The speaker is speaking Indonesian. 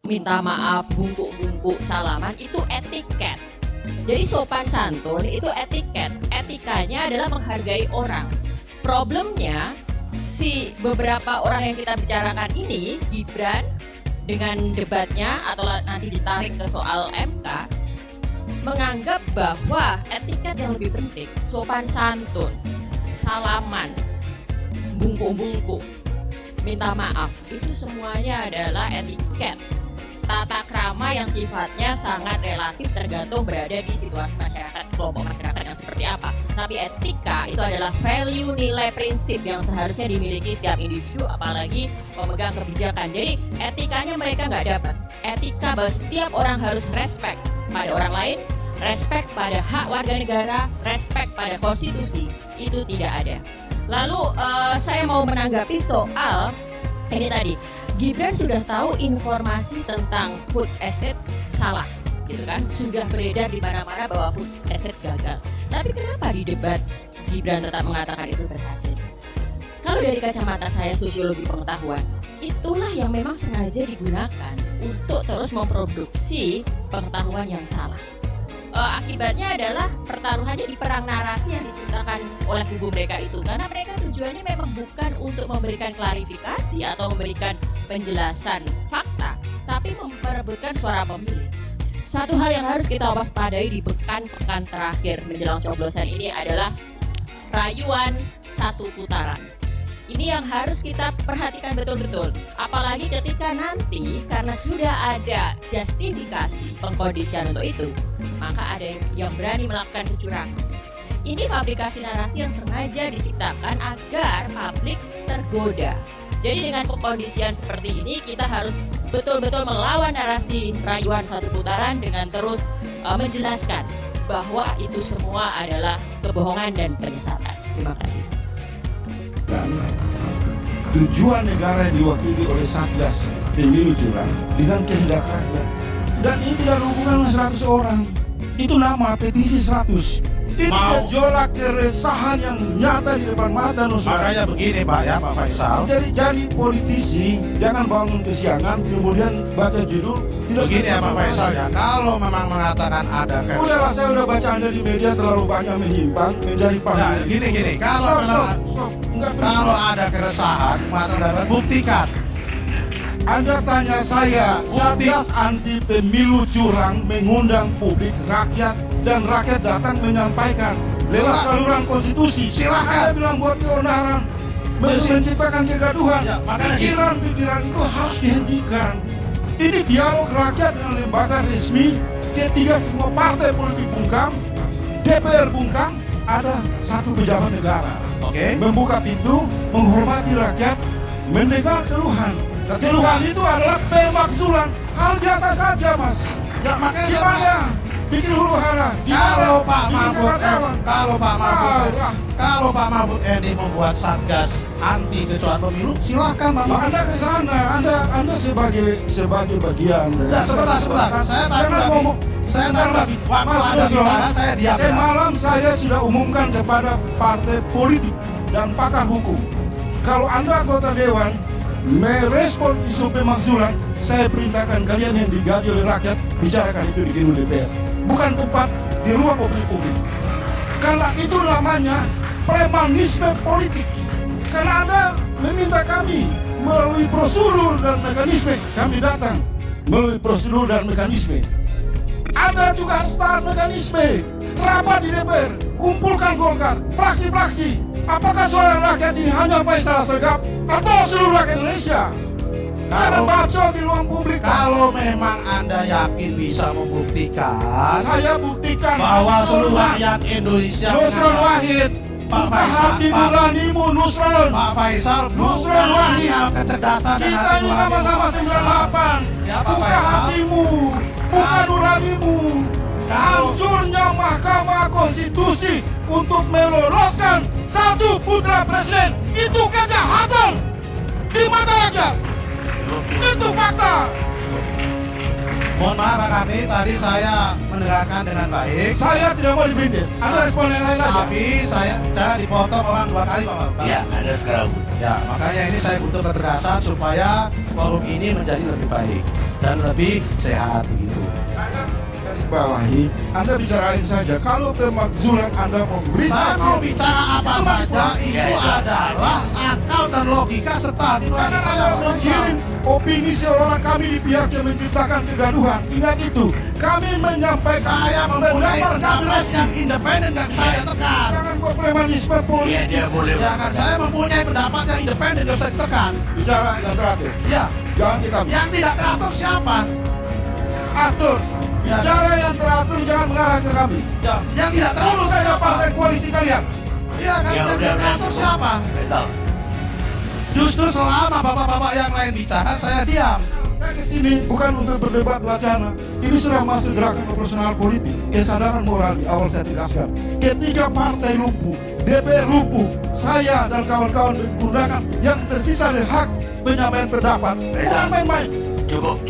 minta maaf, bungkuk-bungkuk, salaman itu etiket. Jadi sopan santun itu etiket. Etikanya adalah menghargai orang. Problemnya si beberapa orang yang kita bicarakan ini, Gibran dengan debatnya atau nanti ditarik ke soal MK, menganggap bahwa etiket yang lebih penting, sopan santun, salaman, bungkuk-bungkuk, minta maaf, itu semuanya adalah etiket. Tata krama yang sifatnya sangat relatif tergantung berada di situasi masyarakat, kelompok masyarakat yang seperti apa. Tapi etika itu adalah value, nilai, prinsip yang seharusnya dimiliki setiap individu, apalagi pemegang kebijakan. Jadi etikanya mereka nggak dapat. Etika bahwa setiap orang harus respect pada orang lain, respect pada hak warga negara, respect pada konstitusi, itu tidak ada. Lalu saya mau menanggapi soal ini tadi. Gibran sudah tahu informasi tentang food estate salah, gitu kan? Sudah beredar di mana-mana bahwa food estate gagal. Tapi kenapa di debat Gibran tetap mengatakan itu berhasil? Kalau dari kacamata saya sosiologi pengetahuan, itulah yang memang sengaja digunakan untuk terus memproduksi pengetahuan yang salah. Akibatnya adalah pertaruhannya di perang narasi yang diciptakan oleh kubu mereka itu, karena mereka tujuannya memang bukan untuk memberikan klarifikasi atau memberikan penjelasan fakta, tapi memperebutkan suara pemilih. Satu hal yang harus kita waspadai di pekan-pekan terakhir menjelang coblosan ini adalah rayuan satu putaran. Ini yang harus kita perhatikan betul-betul. Apalagi ketika nanti karena sudah ada justifikasi pengkondisian untuk itu, maka ada yang berani melakukan kecurangan. Ini fabrikasi narasi yang sengaja diciptakan agar publik tergoda. Jadi dengan pengkondisian seperti ini kita harus betul-betul melawan narasi rayuan satu putaran dengan terus menjelaskan bahwa itu semua adalah kebohongan dan penyesatan. Terima kasih. Tujuan negara yang diwakili oleh Satgas Pemilu Curang dengan kehendak rakyat, dan ini tidak ada hubungan dengan 100 orang. Itu nama petisi 100. Ini gejolak keresahan yang nyata di depan mata Nusra. Makanya begini Pak ya, Pak Faisal. Jadi politisi jangan bangun kesiangan kemudian baca judul. Begini ya Pak Faisal ya, kalau memang mengatakan ada udahlah, saya udah baca Anda di media terlalu banyak menyimpang, mencari panggung. Nah, gini, kalau ada keresahan, maka dapat buktikan. Anda tanya saya, Satgas anti pemilu curang mengundang publik, rakyat, dan rakyat datang menyampaikan lewat saluran konstitusi. Silakan. Anda bilang buat keonaran, menciptakan kegaduhan. Ya, pikiran itu harus dihentikan. Ini dialog rakyat dengan lembaga resmi, ketiga semua partai politik bungkam, DPR bungkam, ada satu pejabat negara. Oke. Membuka pintu, menghormati rakyat, mendengar keluhan. Keluhan itu adalah pemakzulan, hal biasa saja Mas. Ya makanya Gimana? Bikin huru hara. Kalau Pak Mahfud MD membuat Satgas anti kecurangan pemilu, silahkan Pak Mahfud. Anda ke sana, Anda sebagai bagian. Nah, sebentar. Saya diam. Semalam saya sudah umumkan kepada partai politik dan pakar hukum. Kalau Anda anggota dewan merespon isu pemakzulan, saya perintahkan kalian yang digaji oleh rakyat bicarakan itu di gedung DPR, bukan tempat di ruang publik. Karena itu namanya premanisme politik. Karena Anda meminta kami melalui prosedur dan mekanisme, kami datang melalui prosedur dan mekanisme. Anda juga harus taat mekanisme. Rapat di DPR, kumpulkan Golkar, fraksi-fraksi. Apakah suara rakyat ini hanya Faisal Asegaf atau seluruh rakyat Indonesia? Jangan baca di ruang publik. Kalau memang Anda yakin bisa membuktikan, saya buktikan bahwa seluruh rakyat Indonesia Nusron Wahid, Pak Faisal, hati nuranimu Nusron. Pak Faisal, Nusron Wahid, kecerdasan dan kita hati ini sama-sama 98. Ya, Pak Buka Faisal. hatimu, buka nuranimu. Hancurnya Mahkamah Konstitusi untuk meloloskan satu putra presiden itu kejahatan di mata rakyat. Itu fakta. Mohon maaf Pak Kapni, tadi saya mendengarkan dengan baik. Saya tidak mau dibintir. Anda respon yang lain aja. Tapi saya dipotong orang 2 kali Pak. Ya, ada sekarang. Ya, makanya ini saya butuh ketegasan supaya forum ini menjadi lebih baik. dan lebih sehat begitu. Garis bawahi, Anda bicarain saja. Kalau pemakzulan Anda mau beri, Saya mau bicara apa saja itu adalah akal dan logika serta hati nurani karena saya, Anda Bapak. menggiring opini seolah kami di pihak yang menciptakan kegaduhan. Ingat itu. Kami menyampaikan Saya mempunyai pendapat demokrasi. yang independen, nggak bisa ditekan. Jangan kok premanisme politik. Iya, dia boleh. Jangan, saya mempunyai pendapat yang independen, nggak bisa ditekan. Bicara yang teratur. Ya, Jangan kita yang tidak teratur siapa? atur. Bicara yang teratur, jangan mengarah ke kami. Yang tidak teratur Tunggu saja siapa? partai koalisi kalian. Iya kan, Ya yang udah, tidak teratur siapa? Betul. Justru selama bapak-bapak yang lain bicara, saya diam. Saya kesini bukan untuk berdebat wacana. Ini sudah masuk gerakan operasional politik. Kesadaran moral di awal saya tegaskan. Ketika partai lumpuh, DPR lumpuh, saya dan kawan-kawan menggunakan yang tersisa dari hak penyampaian pendapat. Bukan main-main. Cukup.